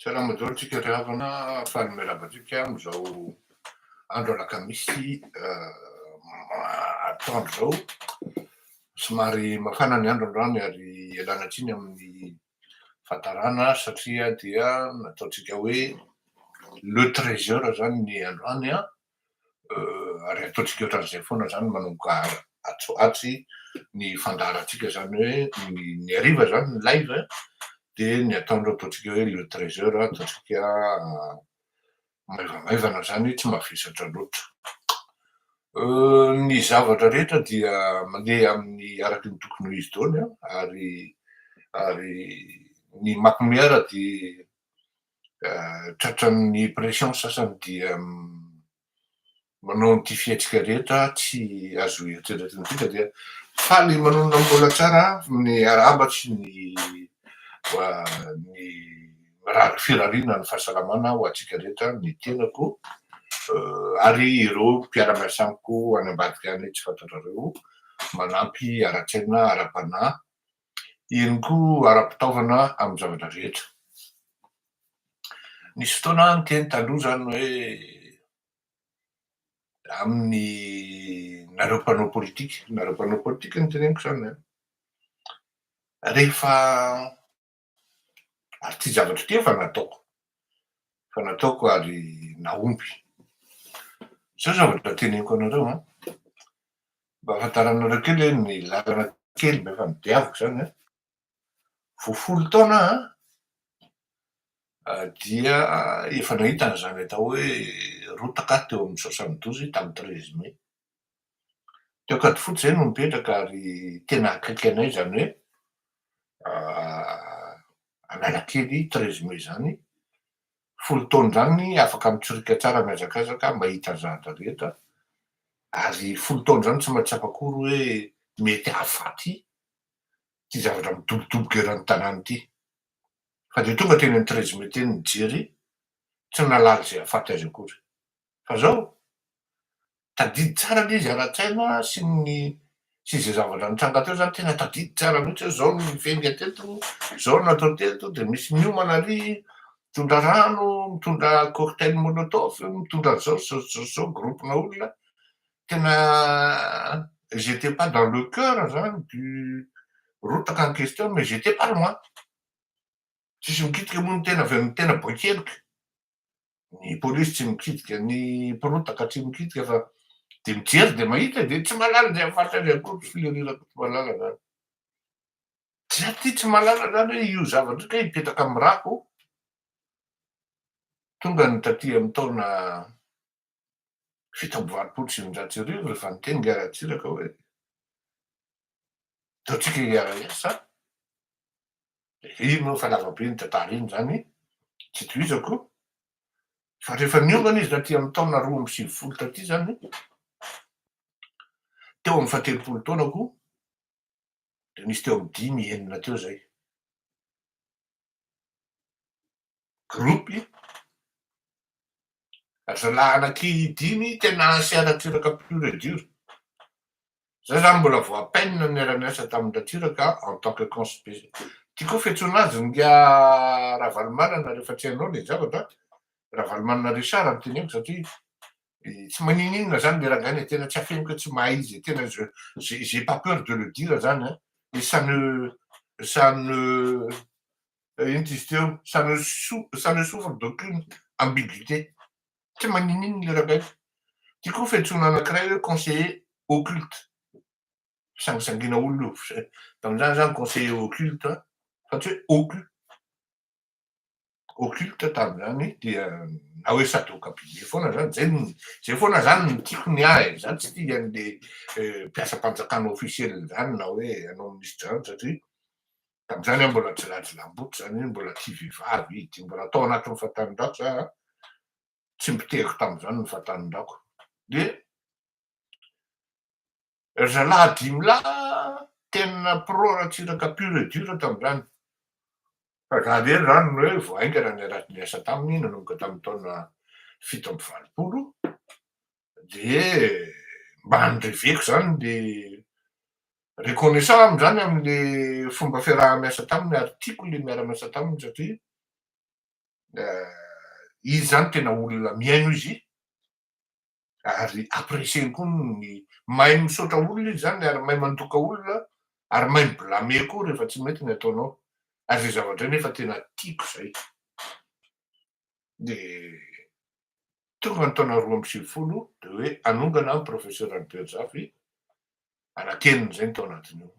Fiarahamonina ry havana ahafahan'ny miarahaba antsika amin'izao andro alakamisy atoandro zao. Somary mafana ny andro androany ary ialana tsiny amin'ny fahatarana satria dia nataontsika hoe le 13h zany ny androany ary ataontsika ohatran'izay foana zany manomboka atsoatsy ny fandaharantsika zany hoe ny hariva zany ny live dia ny atoandro ataontsika hoe le 13h ataontsika maivamaivana zany tsy mavesatra loatra. Ny zavatra rehetra dia mandeha amin'ny araky ny tokony ho izy daholy ary ny mampimiara dia tratran'ny pression sasany dia manao an'ity fiatsika rehetra tsy azo eritreretintsika dia faly manonona mbola tsara ny arahaba sy ny firariana ny fahasalamana ho antsika rehetra ny tenako ary ireo mpiara-miasa amiko any ambadika any tsy fantatrareo manampy ara-tsaina ara-panahy eny koa ara-pitaovana amin'ny zavatra rehetra. Nisy fotoana niteny taloha zany hoe amin'ny nareo mpanao politika ny teneniko zany rehefa ary ty zavatra ty efa nataoko ary naompy. Zao zavatra teneniko anareo mba ahafantaranareo kely ny lalana kely mba efa nidiaviko zany vao 10 taona dia efa nahitana zany atao hoe rotaka teo amin'ny 72 tamin'ny 13 mai. Teo Ankadifotsy zay no mipetraka ary tena akaiky anay zany hoe Analakely 13 mai zany 10 taona zany afaka mitsorika tsara mihazakazaka mahita zahatra rehetra ary 10 taona zany tsy maintsy apakory hoe mety ahafaty ty zavatra midobodoboka eran'ny tanàna ity fa de tonga teny amin'ny 13 mai teny nijery tsy nalala zay ahafaty azy akory fa zao tadidy tsara le izy ara-tsaina sy zay zavatra nitranga teo zany tena tadidy tsara mihitsy hoe zao no mivenga teto, zao no natao teto, de misy miomana ary mitondra rano, mitondra cocktail molotov, mitondra zao groupena olona tena j'étais pas dans le cœur zany du rotaka en question mais j'étais pas loin. Tsisy mikitika moa ny tena avy amin'ny tena boakelika, ny polisy tsy mikitika, ny mpirotaka tsy mikitika fa de mijery de mahita de tsy malala zay ahafaty azy akory filerirako tsy malala zany. Tsy ty tsy malala zany hoe io zavatra ka hipetraka amin'ny rako tonga ny taty amin'ny taona 1970 rehefa niteny Ngaratsiraka hoe ataotsika hiara-iasa. Ino fa lavabe ny tantara iny zany tsy tohizako fa rehefa niomana izy taty amin'ny taona 2020 taty zany teo amin'ny 17 taonako de nisy teo amin'ny 5-9 teo zay gropy zalahy anaky 5 tena Ratsiraka pur et dur. Zay zany mbola vao à peine niara-niasa tamin'ny Ratsiraka en tant que conseiller. Tiako fiantsoana azy nga Ravalomanana rehefa tsy hainao le zavatra Ravalomanana Richard no teneniko satria tsy manininona zany le rangainy tena tsy afeniko tsy mahay izy tena j'ai pas peur de le dire zany et ça ne ino ty izy teo ça ne souffre d'aucune ambiguïté. Tsy manininona le rangainy. Tiako fiantsoana anankiray hoe conseiller occulte sangisangina olona tamin'izany zany conseiller occulte fa tsy hoe occulte tamin'izany dia na hoe sady okapibe foana zany zay foana zany no tiako ny ahy zany tsy tia an'le mpiasam-panjakana officiel zany na hoe anao ministre zany satria tamin'izany aho mbola tsy lajilamboto zany mbola tia vehivavy dia mbola atao anatin'ny fahatanin-drako za tsy mitehako tamin'izany ny fahatanin-drako de zalahy 5 lahy tena pro Ratsiraka pur et dur tamin'izany. Fa za rery zany hoe vao ainga raha niara-niasa taminy nanomboka tamin'ny taona 7-20 de mba nireveko zany le reconnaissant zany amin'le fomba fiaraha-miasa taminy ary tiako le miara-miasa taminy satria Izy zany tena olona miaino izy ary apprécieny koa ny mahay misaotra olona izy zany ary mahay mandoka olona ary mahay miblame koa rehefa tsy mety ny ataonao ary zay zavatra nefa tena tiako zay de tonga ny taona 2020 de hoe anongana amin'ny professeur Albert Zafy anakenina zay ny tao anatiny io.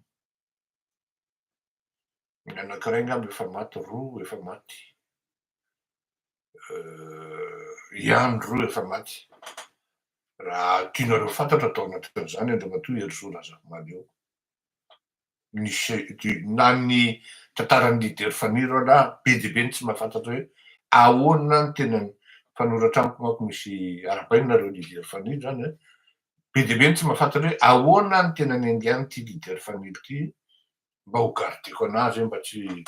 Ny anankiray angamba efa maty, roa efa maty. Ihany roa efa maty. Raha tianareo fantatra tao anatin'izany Andriamatoa Hery Rajaonamaly eo. Na ny tantaran'ny leader faniro na be dia be ny tsy mahafantatra hoe ahoana ny tena fanoratra amiko manko misy arapainareo leader faniro zany a. Be dia be ny tsy mahafantatra hoe ahoana ny tena niaingany ity leader faniro ity mba ho gardeko anazy mba tsy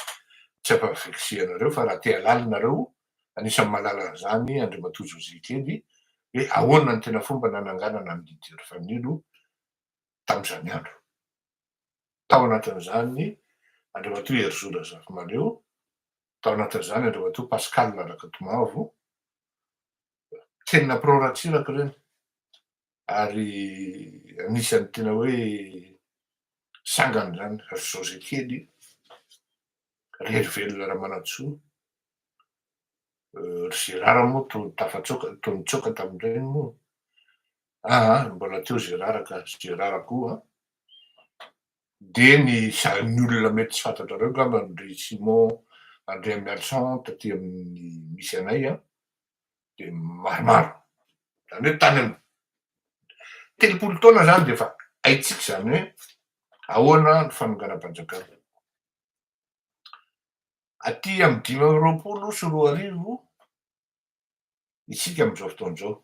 ampaveksehanareo fa raha te halala nareo anisan'ny mahalala an'izany Andriamatoa Josy Kely hoe ahoana ny tena fomba nananganana ny leader faniro tamin'izany andro. Tao anatin'izany Andriamatoa Hery Rajaonamaly eo, tao anatin'izany Andriamatoa Pascal Rakatomavo, tena prôratsiraka ireny ary anisan'ny tena hoe sangany zany Josy Kely, Rery Velona Ramanantsoa, ry Gérard moa toa nitsoaka tamin'ireny moa. Mbola teo Gérard ka Gérard koa. De ny olona mety tsy fantatrareo angamba ry Simon André Merson taty amin'ny misy anay de maromaro. Zany hoe tany amin'ny telopolo taona zany de efa haitsika zany hoe ahoana ny fanonganam-panjakana. Aty amin'ny 2024 isika amin'izao fotoan'izao.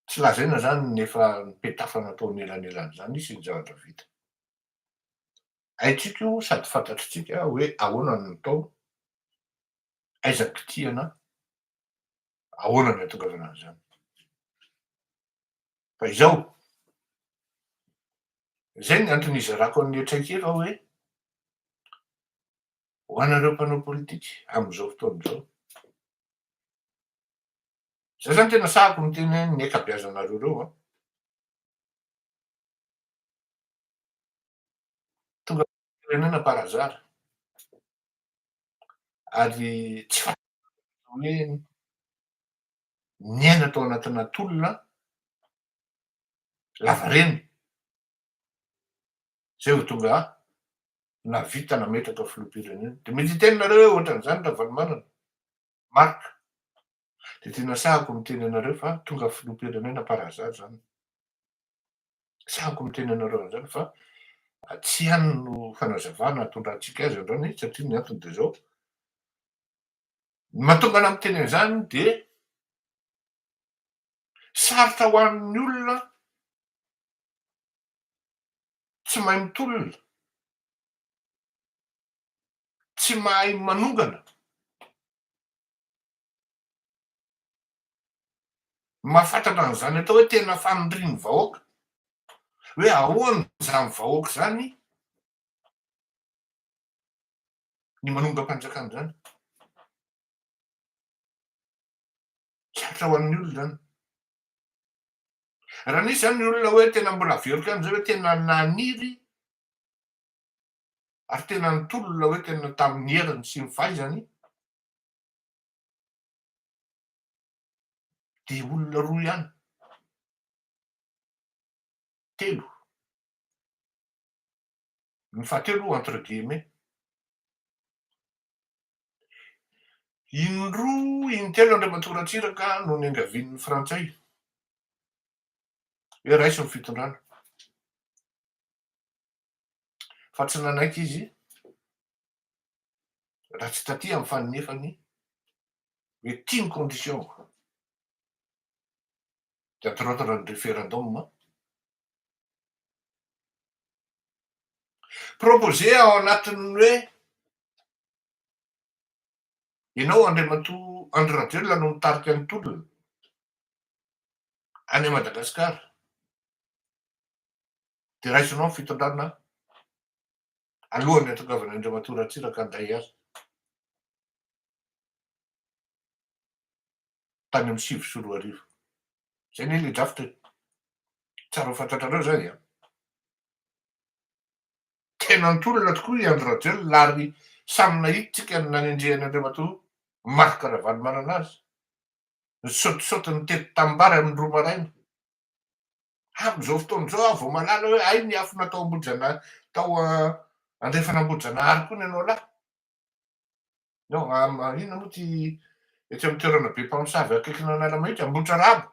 Tsy lazaina zany nefa nipetafana tao anelan'elan'izany sy ny zavatra vita. Haitsika io sady fantatritsika hoe ahoana no natao, aiza ny kitihana, ahoana ny hatongavana an'izany. Fa izao, zay ny antony izarako an'ny traikefa hoe ho anareo mpanao politika amin'izao fotoan'izao. Zay zany tena sahako miteny ny ankabeazanareo reo tonga firenena par hasard ary tsy hoe miaina tao anatina tolona lavareny zay ho tonga navita nametraka filoham-pirenena. De mety hiteninareo hoe ohatran'izany Ravalomanana, marika. De tena sahako miteny anareo fa tonga filoham-pirenena par hasard zany. Sahako miteny anareo an'izany fa tsy ihany no fanazavana tondrahantsika azy androany satria ny antony de zao. Ny mahatonga anahy miteny an'izany de sarotra ho an'ny olona tsy mahay mitolona, tsy mahay manongana, mahafantatra an'izany atao hoe tena fanondrian'ny vahoaka, hoe ahoana zany vahoaka zany ny manonga-panjakana zany. Sarotra ho an'ny olona zany. Raha nisy zany ny olona hoe tena mbola averiko am'izay hoe tena naniry ary tena nitolona hoe tena tamin'ny heriny sy ny fahaizany de olona roa ihany, telo. Ny fahatelo entre guillemets. Indroa intelo Andriamatoa Ratsiraka no niangavian'ny frantsay hoe raisy ny fitondrana. Fa tsy nanaiky izy raha tsy taty amin'ny faninefany hoe tia ny condition. De atoroatra ny référendum proposé ao anatin'ny hoe ianao Andriamatoa Andry Rajoelina no mitarika ny tolona any Madagasikara de raisinao ny fitondrana alohan'ny hatongavana Andriamatoa Ratsiraka handay azy. tany amin'ny 2024. Zay ny le drafitra tsara ho fantatrareo zany a. Tena nitolona tokoa i Andry Rajoelina ary samy nahititsika ny nanendrehany Andriamatoa Marc Ravalomanana azy. Nisaotisaoty nitety tambara amin'ny roa maraina. Amin'izao fotoana izao aho vao malala hoe ay ny afo natao ambojana tao andrefanambojana koa ny anao lahy. No, inona moa ty etsy amin'ny toerana be mpamosavy akaikina an'Alamahitsy Ambotra Rabo.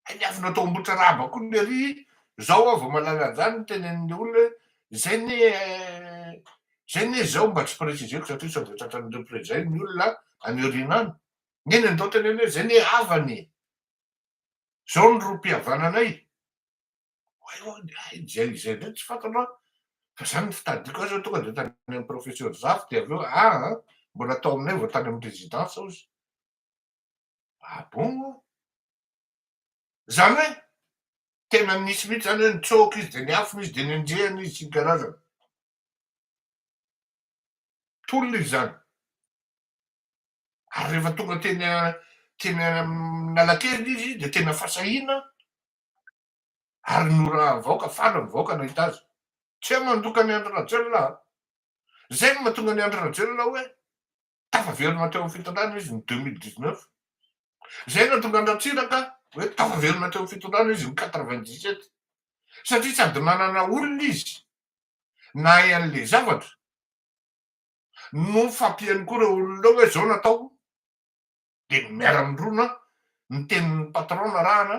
Ay ny afo natao Ambotra Rabo koa ny ery. Zao aho vao malala an'izany ny tenen'ny olona zay ne zao mba tsy presizeko satria sao dia tratran'ireo prezay ny olona any aoriana any. Neny andao teneny hoe zay ne avany. Zao ny rom-pihavananay. Zay ndray tsy fantanao. Fa zany ny fitadiako azy tonga dia tany amin'ny professeur Zafy dia avy eo mbola tao aminay vao tany amin'ny résidence ozy. Bon. Zany hoe tena nisy mihitsy zany hoe nitsoaka izy dia niafina izy dia nendrehana izy sy ny karazana. Tolona izy zany. Ary rehefa tonga teny Analakely izy dia tena fasahiana ary nora vaoaka fala mivaoaka nahita azy. Tsy hoe mandoka ny Andry Rajoelina. Zay no mahatonga ny Andry Rajoelina hoe tafaverina teo amin'ny fitondrana izy ny 2019. Zay no tonga Andratsiraka hoe tafaverina teo amin'ny fitondrana izy ny 97. Satria sady nanana olona izy nahay an'le zavatra no fampiany koa ireo olona hoe zao natao dia miara-mindrona ny tenin'ny patron na rahana.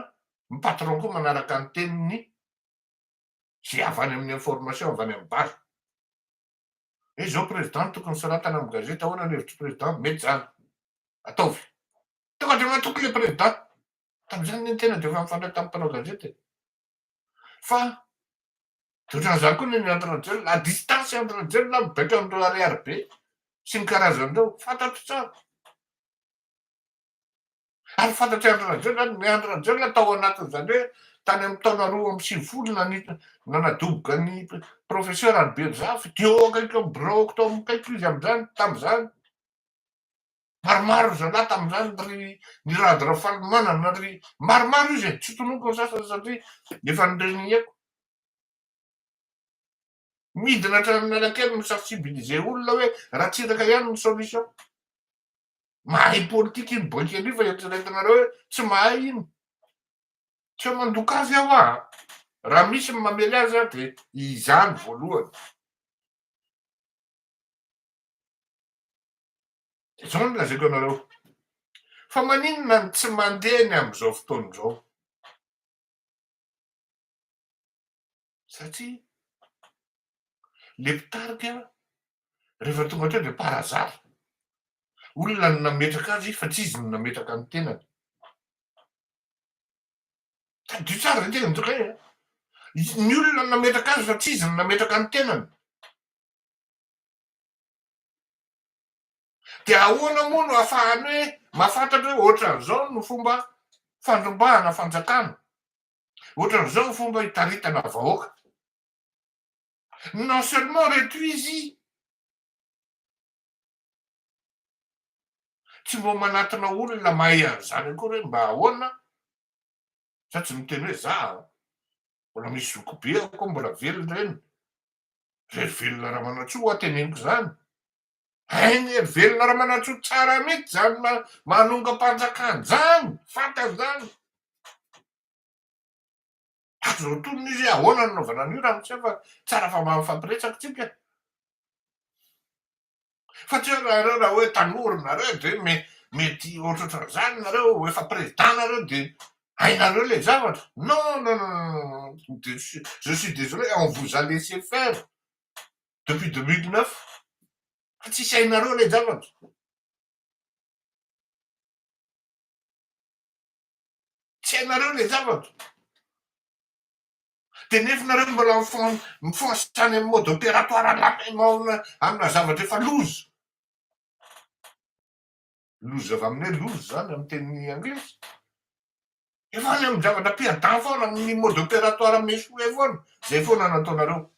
Ny patron koa manaraka ny teniny zay avy any amin'ny information avy any amin'ny base. Zao président tokony soratana amin'ny gazety ahoana ny hevitry président mety zany ataovy. Tonga dia mahatoky le président. Tamin'izany ny tena dia efa mifandray tamin'ny mpanao gazety. Fa ohatran'izany koa ny Andry Rajoelina à distance Andry Rajoelina mibaika amin'ireo ariary be sy ny karazan'ireo fantatro tsara. Ary fantatry Andry Rajoelina ny Andry Rajoelina tao anatin'izany hoe tany amin'ny taona 2020 nanadoboka ny professeur Albert Zafy teo akaiky amin'ny braoko tao mikaiky izy amin'izany tamin'izany. Maromaro zalahy tamin'izany ny Rady Rafalomanana ry maromaro izy tsy tonoko ny sasany satria efa nirenihako. Midina hatrany Analakely misensibiliser olona hoe Ratsiraka ihany ny solution. Mahay politika iny boika iny fa eritreretinareo hoe tsy mahay iny. Tsy ho mandoka azy aho raha misy ny mamely azy dia izany voalohany. Zao no lazaiko anareo. Fa maninona ny tsy mandeha ny amin'izao fotoana izao? Satria le mpitarika rehefa tonga teo dia parazary. Olona no nametraka azy fa tsy izy no nametraka ny tenany. Tadio tsara ny tena nitokay. Ny olona no nametraka azy fa tsy izy no nametraka ny tenany. Dia ahoana moa no ahafahany hoe mahafantatra hoe ohatran'izao no fomba fandrombahana fanjakana. Ohatran'izao no fomba hitaritana vahoaka. Non seulement reto izy tsy mba manatona olona mahay an'izany akory hoe mba ahoana sa tsy miteny hoe za mbola misy zokobe ako mbola velona reny. Ry velona Ramanantsoa ateneniko zany. Ny velona Ramanantsoa tsara mihitsy zany manonga-panjakana zany fanta zany. Azo antonona izy ahoana no nanaovana an'io raha tsy fa tsara fa mifampiresaka tsika. Fa tsy hoe raha hoe tanora nareo dia mety ohatrohatran'izany nareo efa président nareo dia hainareo le zavatra. Non. Je suis désolé, on vous a laissé faire depuis 2009. Fa tsisy hainareo le zavatra. Tsy hainareo le zavatra. Dia nefa nareo mbola mifoasany amin'ny mode opératoire amina zavatra efa loza. Loza avy aminay loza zany amin'ny teny anglisy. Efa any amin'ny zavatra piadan foana amin'ny mode opératoire mesoe foana. Zay foana nataonareo.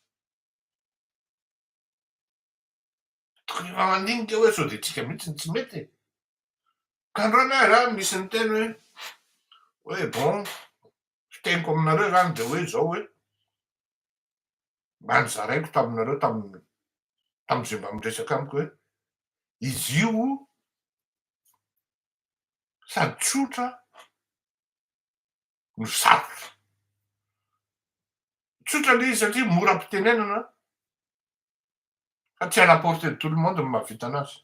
Tokony efa mandinika hoe sao dia tsika mihitsy tsy mety. Ka androany raha misy ny teny hoe bon teniko aminareo zany de hoe zao hoe mba nizaraiko taminareo tam'izay mba miresaka amiko hoe izy io sady tsotra no sarotra. Tsotra le izy satria mora ampitenenana fa tsy à la portée de tout le monde ny mahavita anazy.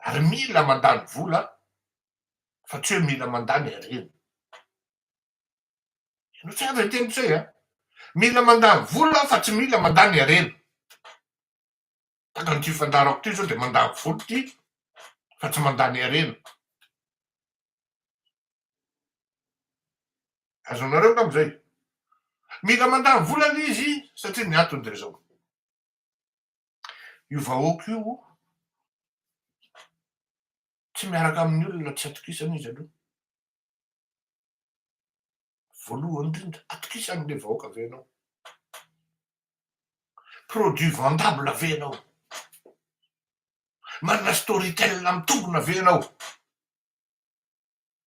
Ary mila mandany vola fa tsy hoe mila mandany arena. No tsara iteny zay a. Mila mandany vola fa tsy mila mandany arena. Takan'ity fandarako ty zao de mandany vola ty fa tsy mandany arena. Azonareo am'izay. Mila mandany vola izy satria ny antony de zao. Io vahoaka io tsy miaraka amin'ny olona tsy atokisana izy aloha. Voalohany indrindra atokisan'le vahoaka ve anao. Produit vendable ve anao. Manana storytel mitobona ve anao.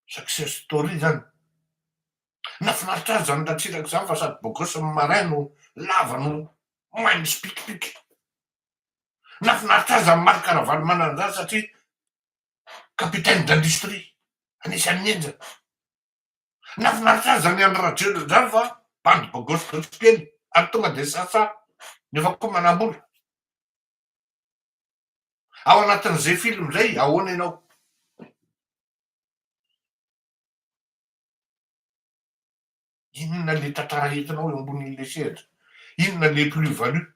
Success story zany. Nafinaritra azy zany ratsiraka zany fa sady bogosy maraino lava no mainy spikipiky. Nafinaritra azy zany marika karavany manana zany satria capitaine d'industrie anisan'ny enjana. Nafinaritra azy zany andro rajelo zany fa bandy bogosy kely ary tonga de sasa nefa koa manambola. Ao anatin'izay film zay ahoana ianao. Inona le tantara entinao eo ambonin'le sehatra. Inona le plus value.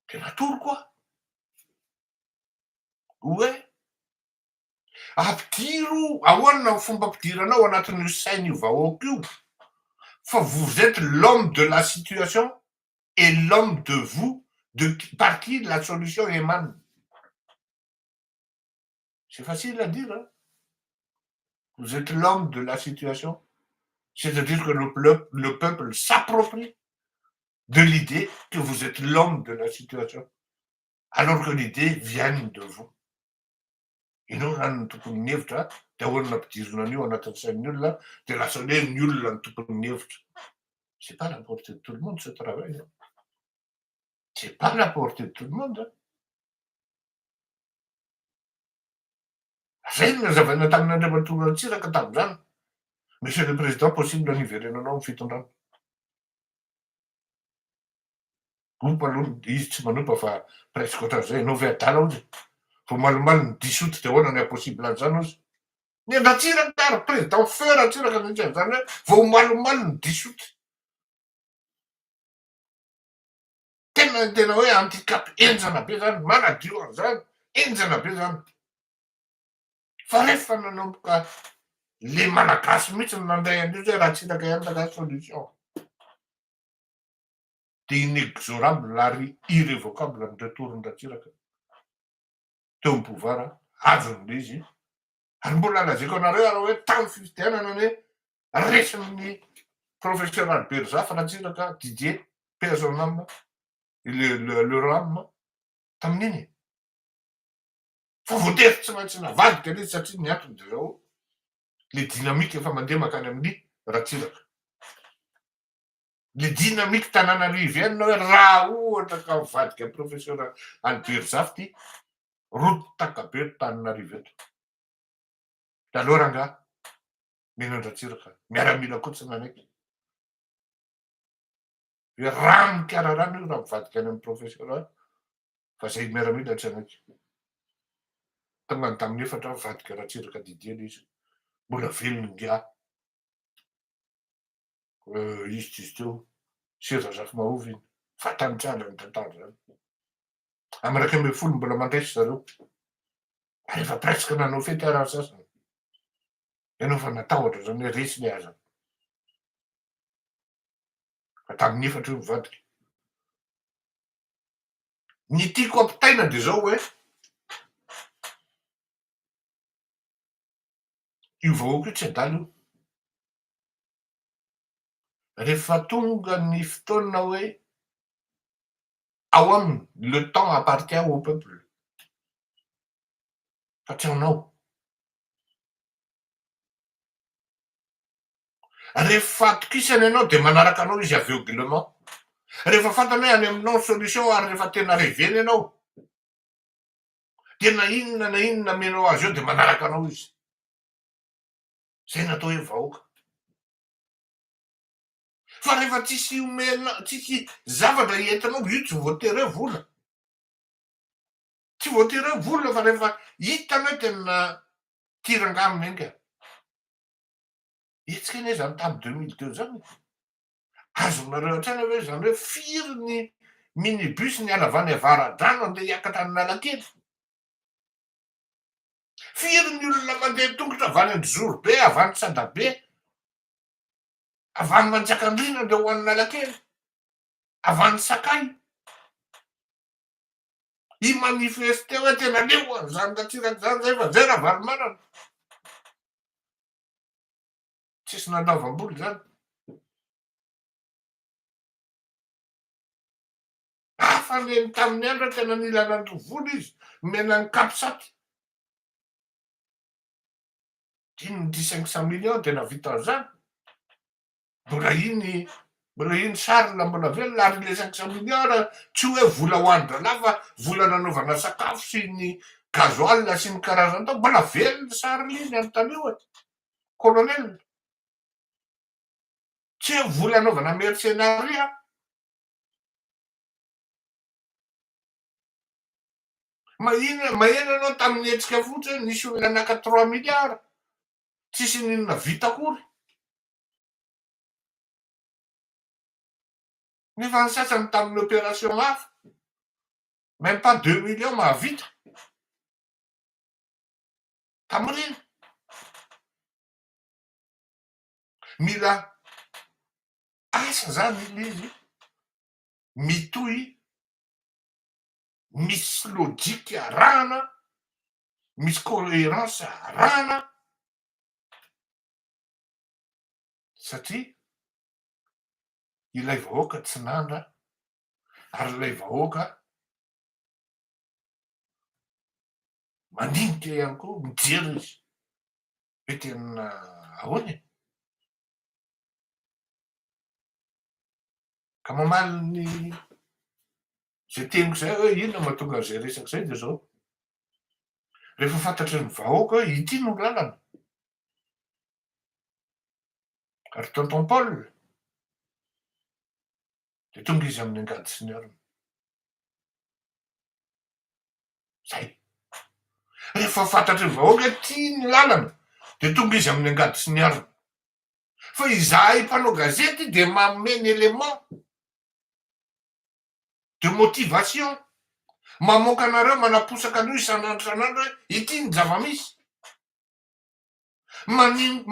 De natory koa hoe ampidiro ahoana ny fomba ampidiranao anatin'io saina io vahoaka io fa vous êtes l'homme de la situation et l'homme de vous par qui la solution émane. C'est facile à dire hein? Vous êtes l'homme de la situation, c'est-à-dire que le peuple s'approprie de l'idée que vous êtes l'homme de la situation alors que l'idée vient de vous. Ianao zany ny tokony ny hevitra de ahoana ampidirina an'io anatin'ny sain'ny olona de lasa hoe ny olona ny tokony ny hevitra. C'est pas la portée de tout le monde ce travail. C'est pas la portée de tout le monde. Zay no nazavaina tamin'Andriamantonga Ntsiraka tamin'izany. Monsieur le président possible niverenanao ny fitondrana. Ompa aloha izy tsy manompa fa presque ohatran'izay ianao ve adala ozy. Vao malomalo ny disoty de ahoana ny impossible an'izany ozy. Ny Ratsiraka ary président feu Ratsiraka mihitsy an'izany hoe vao malomalo ny disoty. Tena hoe handicap enjana be zany manadio an'izany enjana be zany. Fa rehefa nanomboka le malagasy mihitsy no nandray an'io zay Ratsiraka ihany la solution. De inexorable ary irrévocable ny retourny Ratsiraka teo amin'ny pouvoir azon'le izy. Ary mbola lazaiko anareo ary hoe tamin'ny fifidianana ny resin'ny professeur Albert Zafy Ratsiraka Didier paix à son âme le rame tamin'iny. Fa voatery tsy maintsy navadika le izy satria ny antony de zao le dynamique efa mandeha makany amin'ny Ratsiraka. Le dynamique Tananarivo ihany na hoe raha ohatra ka mivadika professeur Albert Zafy ty roto takabe Tananarivo eto. Taloha rangahy Menan-Dratsiraka miaramila kotsiny anaiky. Hoe rano mikararano io raha mivadika any amin'ny professeur fa zay miaramila tsy anaiky. Tonga ny tamin'ny efatra mivadika Ratsiraka Didier le izy. Mbola velony ngiahy. Izy ts'izy teo seza Zafy Mahovy iny fantany tsara ny tantara zany. Amy raika amby folo mbola mandresy zareo. Ary efa presque nanao fety arahy sasany. Ianao fa natahotra zany hoe resy le aza. Fa tamin'ny efatra io mivadika. Ny tiako ampitaina de zao hoe io vahoaka io tsy adala io. Rehefa tonga ny fotoana hoe ao aminy le temps appartient au peuple fa tsy anao rehefa atokisany ianao de manaraka anao izy aveuglement rehefa fantany hoe any aminao solution ary rehefa tena reveny ianao de na inona amenao azy eo de manaraka anao izy zay natao hoe vahoaka fa rehefa tsisy omena tsisy zavatra entinao io tsy voatery hoe vola tsy voatery hoe vola fa rehefa hitany hoe tena tirangamina enka etsika anie zany tamy 2002 zany azonareo an-tsaina hoe zany hoe firy ny minibus ny alavany avara-drano andeha hiakatra any Analakely firy ny olona mandeha tongotra avany Anjorobe avany Sandabe avany Manjakandriana andeha ho any Analakely avany Sakay i manifeste hoe tena leo zany katsiraky zany zay fa zay raha varimarana tsisy nandavam-boly zany afaneny tamin'ny andro tena nila nandovoly izy mena ny kapisaty inony ty 500 millions tena vita zany mbola iny sarina mbola velona ary le 500 millions raha tsy hoe vola hoandrolahy fa vola nanaovana sakafo sy ny gazoil sy ny karazany tao mbola velona sary iny any tanio e colonel tsy hoe vola anaovana mercenaria maheno anao tamin'ny etsika fotsiny nisy olona naka 3 milliards tsisy ninona vita akory nefa ny sasany tamin'ny opération hafa même pas 2 millions mahavita tamin'ireny mila asa zany ile izy mitohy misy lojika arahana misy cohérence arahana satria ilay vahoaka tsy nandra ary ilay vahoaka mandinika ihany koa mijery izy hoe tena ahoany ka mamaly ny zay teniko zay hoe inona mahatonga an'izay resaky zay de zao rehefa fantatry ny vahoaka hoe ity no lalana ary tonton Paul de tonga izy amin'ny angady sy ny arina zay rehefa fantatry ny vahoaka tia ny lalana de tonga izy amin'ny angady sy ny arina fa izahay mpanao gazety de mameny élément de motivation mamoaka anareo manaposaka anio isan'andro hoe ity ny zava-misy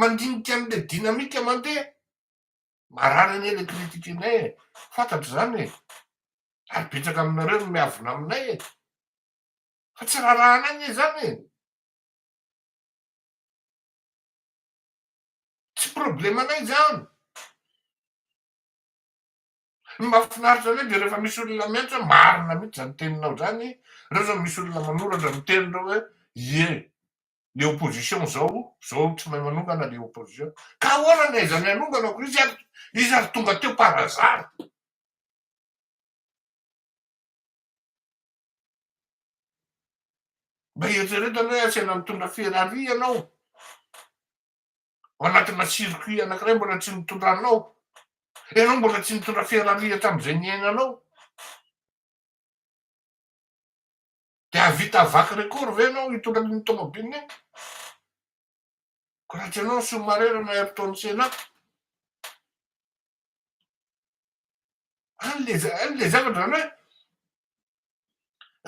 mandinika an'le dinamika mandeha marary anie le kritikinay e fantatry zany e ary betsaka aminareo no miavina aminay e fa tsy raharahana e zany e tsy problemanay zany ny mahafinaritra zany de rehefa misy olona miantso hoe marina mihitsy zany teninao zany reo zao misy olona manoratra mitenindreo hoe ie le opposition zao tsy mahay manongana le opposition ka ahoana ny aizany anonganako izy ary tonga teo parazary mba eritreretany hoe asena mitondra Ferrari ianao ao anatina circuit anankiray mbola tsy mitondranao ianao mbola tsy mitondra Ferrari hatram'izay niainanao de avita vaky record ve anao hitondra ny tomobile iny ko raha tsy anao sous-marin na Ayrton Senna an'le zavatra zany hoe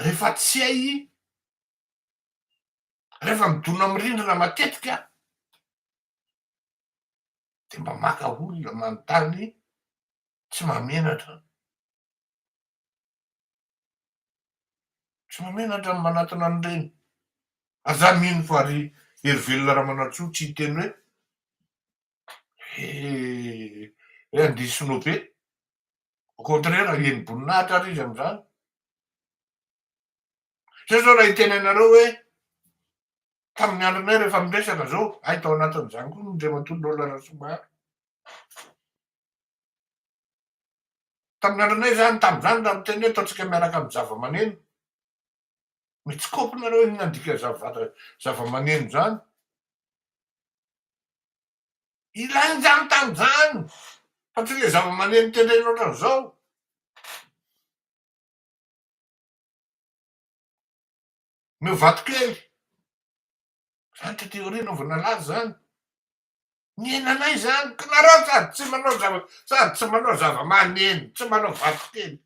rehefa tsy hay rehefa midona amy rindrina matetika de mba maka olona manontany tsy mamenatra ny manatona an'ireny aza mino fa ary hery velona Ramanatsoa tsy hiteny hoe andiso sinobe au contraire eny boninahitra ary izy am'izany Zay zao raha itenenareo hoe tamin'ny andronay rehefa miresaka zao, ay tao anatin'izany koa Andriamatolo Ratsomahary. Tamin'ny andronay zany tamin'izany raha miteny hoe ataontsika miaraka amin'ny zava-maneno. Mitsikopy nareo iny nandika zava-maneno zany. Ilainy zany tamin'izany satria le zava-maneno teneniny ohatran'izao. Miovato kely. Zany ty théorie nao vao nalaza zany. Ny henanay zany ka nareo sady tsy manao zava-maneno, tsy manao vato kely.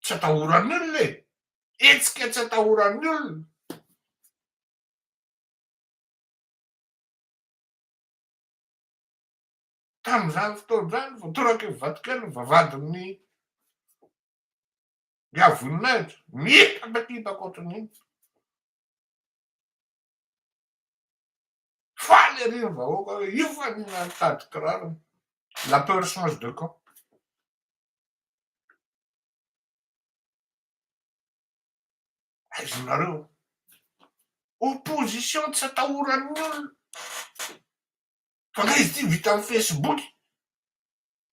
Tsy atahoran'ny olona e. Hetsika tsy atahoran'ny olona. Tamin'izany fotoana zany vao toraka vato kely vavadin'ny Voninahitra miepakipaka ohatran'iny. Faly ery ny vahoaka hoe io fa nina nitady kirarony. La peur change de camp. Aizonareo opposition tsy atahoran'ny olona. Fa nga izy ty vita amin'ny Facebook.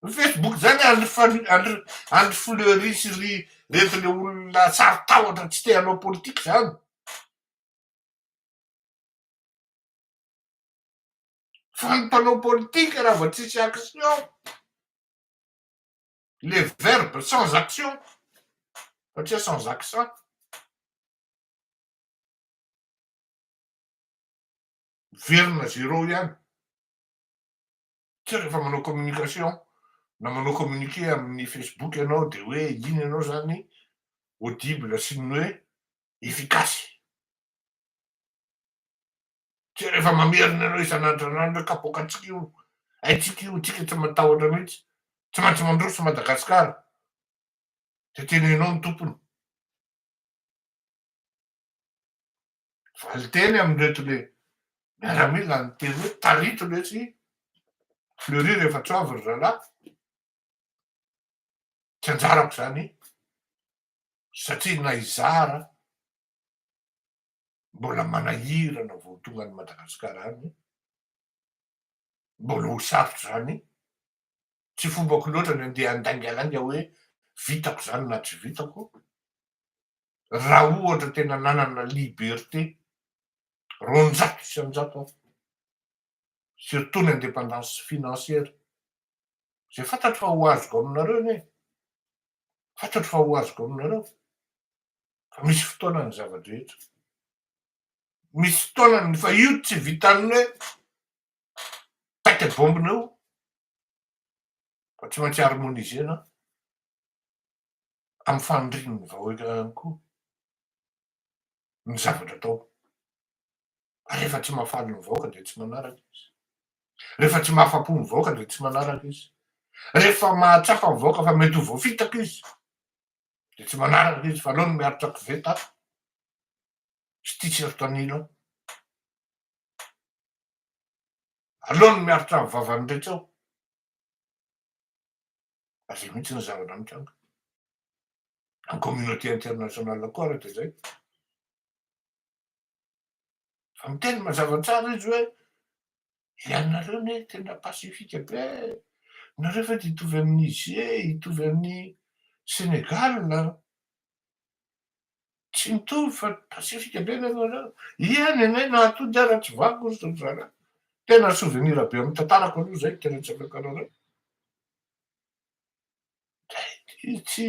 Ny Facebook zany andry fleurisy reto le olona sary tahotra tsy te hanao politika zany. Fa ny mpanao politika raha vao tsisy action, les verbes sans action, satria sans accent. Verina zéro ihany. Tsy rehefa manao communication na manao communiqué amin'ny Facebook ianao de hoe iny ianao zany audible sy ny hoe efficace. Tsy rehefa mamerina ianao isan'andronandro hoe kapokatsika io, aitsika io tsika tsy matahotra mihitsy, tsy maintsy mandroso Madagasikara. De tenenao ny tompony. Valiteny amin'reto le miaramila ny teny hoe tarito lesy fleurir rehefa tsoavy ry zalahy. Tsy anjarako zany satria na izara mbola manahirana vao tonga ny Madagasikara any. Mbola ho sarotra zany. Tsy fombako loatra ny andeha andangalanga hoe vitako zany na tsy vitako. Raha ohatra tena nanana liberté roanjato isanjato surtout ny indépendance financière. Zay fantatro fa ho azoko aminareo anie. Fantatro fa ho azoko aminareo. Fa misy fotoana ny zava-drehetra. Misy fotoanany fa io tsy vitan'ny hoe taika bombinao. Fa tsy maintsy harmonisena amin'ny fandrininy vahoaka ihany koa ny zavatra atao. Rehefa tsy mahafaly ny vahoaka de tsy manaraka izy. Rehefa tsy mahafapo ny vahoaka de tsy manaraka izy. Rehefa mahatsapa ny vahoaka fa mety ho voafitaka izy de tsy manaraka izy fa aleo ny miaritra koveta sy tia sertanila. Aleo ny miaritra ny vavany rehetra ao. Azay mihitsy ny zavatra mitranga. Ny communauté internationale koa raha de zay. Fa miteny mazava tsara izy hoe ianareo ne tena pasifika be. Nareo fa ty hitovy amin'ny Niger, hitovy amin'ny Sénégal. Tsy mitovy fa pasifika be nareo. Iany anay nahatody ara tsy vako ry zara. Tena souvenir be amin'ny tantarako aloha zay tena tsy afaka anareo. Tsy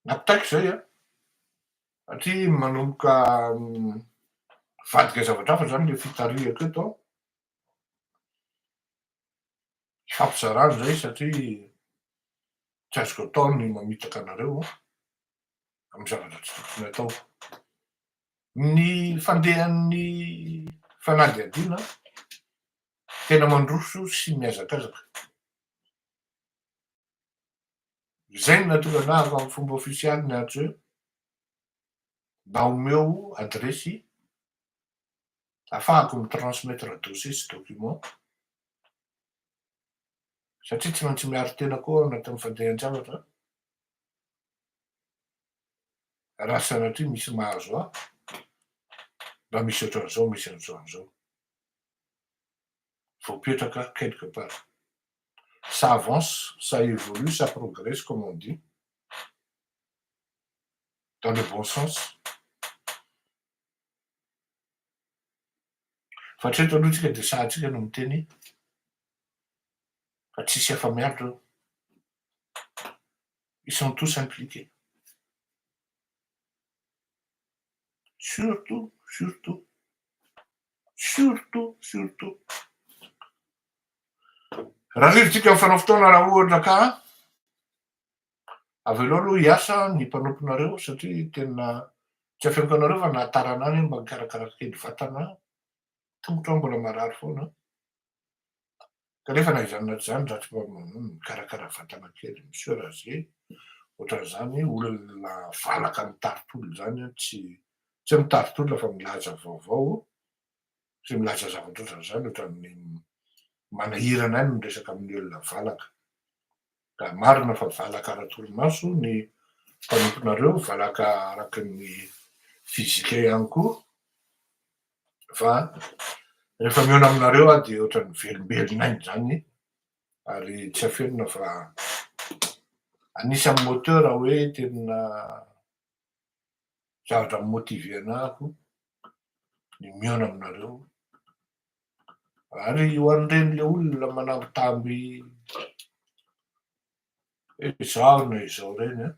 nampitaiko zay a. Satria manomboka vadika zavatra hafa zany le fitariako eto. Ifampizarana zay satria tsy azoko atao ny mamitaka anareo amin'ny zavatra tsy tokony atao. Ny fandehan'ny fanadihadiana tena mandroso sy miazakazaka. Zay no nahatonga anahy avy amin'ny fomba ofisialy ny antso hoe mba omeo adresy ahafahako mitransmettre dossier sy document. Satria tsy maintsy miaro tena koa anatin'ny fandehan-javatra. raha sanatria misy mahazo aho, mba misy ohatran'izao, misy an'izao. Faut petraka quelque part. Ça avance, ça évolue, ça progresse, comme on dit, dans le bon sens. Fa treto aloha tsika de sahatsika no miteny fa tsisy afa-miaro reo. Ils sont tous impliqués. Surtout, surtout, surtout, surtout. Raha rivotsika mifanao fotoana raha ohatra ka avelao aloha hiasa ny mpanomponareo satria tena tsy afenoko anareo fa nahatarana any mba mikarakara kely vatana, tongotra aho mbola marary foana. Kanefa na izany na tsy izany ratsy mba mikarakara vatana kely monsieur Razier, ohatran'izany olona valaka mitaritra olona zany tsy mitaritra olona fa milaza vaovao sy milaza zavatra ohatran'izany ohatran'ny manahirana any ny resaka amin'ny olona valaka. Ka marina fa valaka ara-torimaso ny mpanomponareo, valaka araky ny fizika ihany koa, fa rehefa mihaona aminareo aho de ohatran'ny velombelon'ainy zany ary tsy afenona fa anisan'ny moteur hoe tena zavatra mimotive anako ny mihaona aminareo. Ary ho an'ireny le olona manambitamby izao na izao reny a,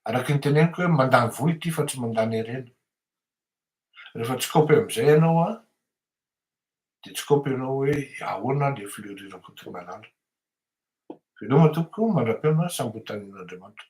araky ny teneniko hoe mandany vola ity fa tsy mandany harena. Rehefa tsikopy am'izay ianao a, de tsikopy ianao hoe ahoana le filehorianako ty malala. Veloma tompoko, mandram-piainana, samby ho tanian'Andriamanitra.